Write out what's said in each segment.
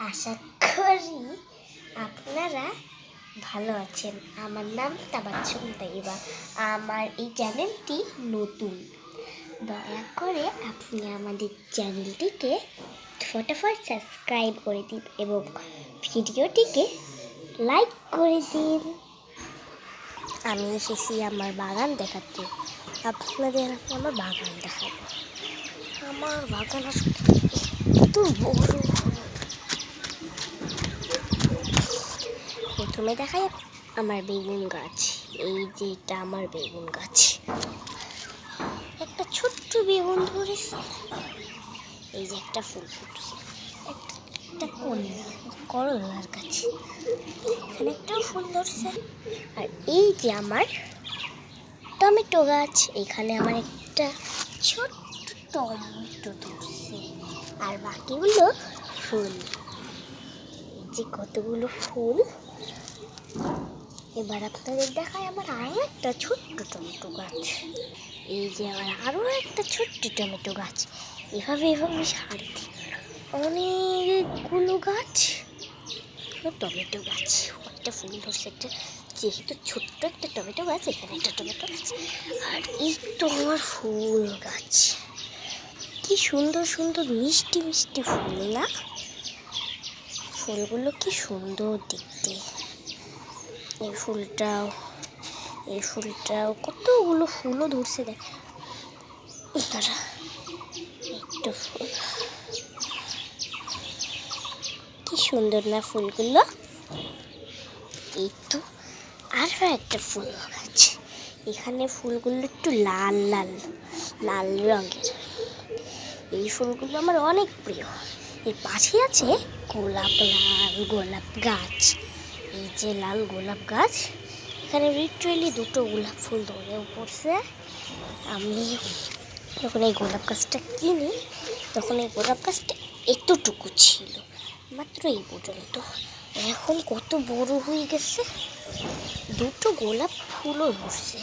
আশা করি আপনারা ভালো আছেন। আমার নাম তাবাচ্ছুম তাইবা। আমার এই চ্যানেলটি নতুন। দয়া করে আপনি আমাদের চ্যানেলটিকে ফটাফট সাবস্ক্রাইব করে দিন এবং ভিডিওটিকে লাইক করে দিন। আমি এসেছি আমার বাগান দেখাতে। আপনাদের আমি আমার বাগান দেখাবো। আমার বাগান আসলে এত বড়। প্রথমে দেখাই আমার বেগুন গাছ। এই যে এটা আমার বেগুন গাছ। একটা ছোট্ট বেগুন ধরেছে। এই যে একটা ফুল ফুটছে, একটা করলার গাছ, এখানে একটাও ফুল ধরছে। আর এই যে আমার টমেটো গাছ, এখানে আমার একটা ছোট্ট টমেটো ধরছে। আর বাকিগুলো ফুল। এই যে কতগুলো ফুল। এবার আপনাদের দেখায় আমার আরো একটা ছোট্ট টমেটো গাছ। এই যে আমার আরো একটা ছোট্ট টমেটো গাছ। এভাবে সারি অনেকগুলো গাছ টমেটো গাছ। একটা ফুল ধরছে, একটা যেহেতু ছোট্ট একটা টমেটো গাছ, এখানে একটা টমেটো গাছ। আর এই তো আমার ফুল গাছ। কি সুন্দর সুন্দর মিষ্টি মিষ্টি ফুল না? ফুলগুলো কি সুন্দর দেখতে। এই ফুলটাও কতগুলো ফুলও ধরছে। দেখ তারা একটা ফুল, কি সুন্দর না ফুলগুলো। এই তো আরো একটা ফুল গাছ। এখানে ফুলগুলো একটু লাল লাল লাল রঙের। এই ফুলগুলো আমার অনেক প্রিয়। এর পাশে আছে লাল গোলাপ গাছ। এই যে লাল গোলাপ গাছ, এখানে লিটারেলি দুটো গোলাপ ফুল ধরেও পড়ছে। আমি যখন এই গোলাপ গাছটা কিনি তখন এই গোলাপ গাছটা এতটুকু ছিল, মাত্র এই পর্যন্ত। এখন কত বড় হয়ে গেছে। দুটো গোলাপ ফুলও ধরছে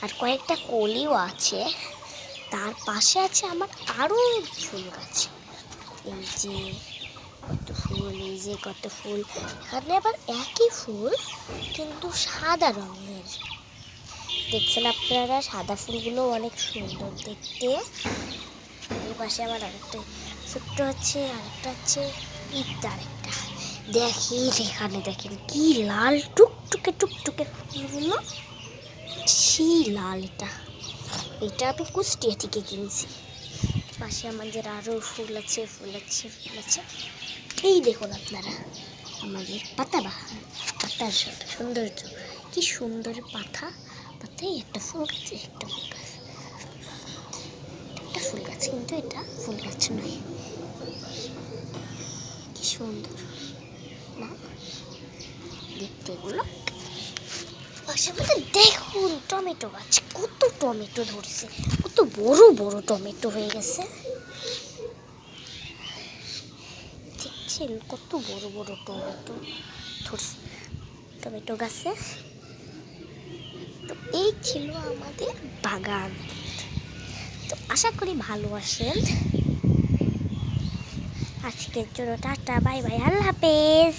আর কয়েকটা কলিও আছে। তার পাশে আছে আমার আরো ফুল গাছ। এই যে কত ফুল, এই যে কত ফুল। এখানে আবার একই ফুল কিন্তু সাদা রঙের। দেখছেন আপনারা, সাদা ফুলগুলো অনেক সুন্দর দেখতে। এর পাশে আমার আরেকটা ছোট্ট আছে, আরেকটা আছে, আরেকটা। দেখেন এখানে, দেখেন কি লাল টুকটুকে টুকটুকে ফুলগুলো। সেই লাল এটা আমি কুষ্টিয়া থেকে কিনছি। পাশে আমাদের আরো ফুল আছে। এই দেখুন আপনারা আমাদের পাতাবাহার, পাতার সৌন্দর্য কি সুন্দর। পাতায় একটা ফুল গাছ, একটা ফুল গাছ, কিন্তু এটা ফুল গাছ নয়। কি সুন্দর না দেখতে এগুলো। পাশে দেখুন টমেটো গাছ, কত টমেটো ধরছে, কত বড় বড় টমেটো হয়ে গেছে। দেখছেন কত বড় বড় টমেটো ধরছে টমেটো গাছে। তো এই ছিল আমাদের বাগান। তো আশা করি ভালোবাসেন। আজকের জন্য টাটা, বাই বাই, আল্লাহ হাফেজ।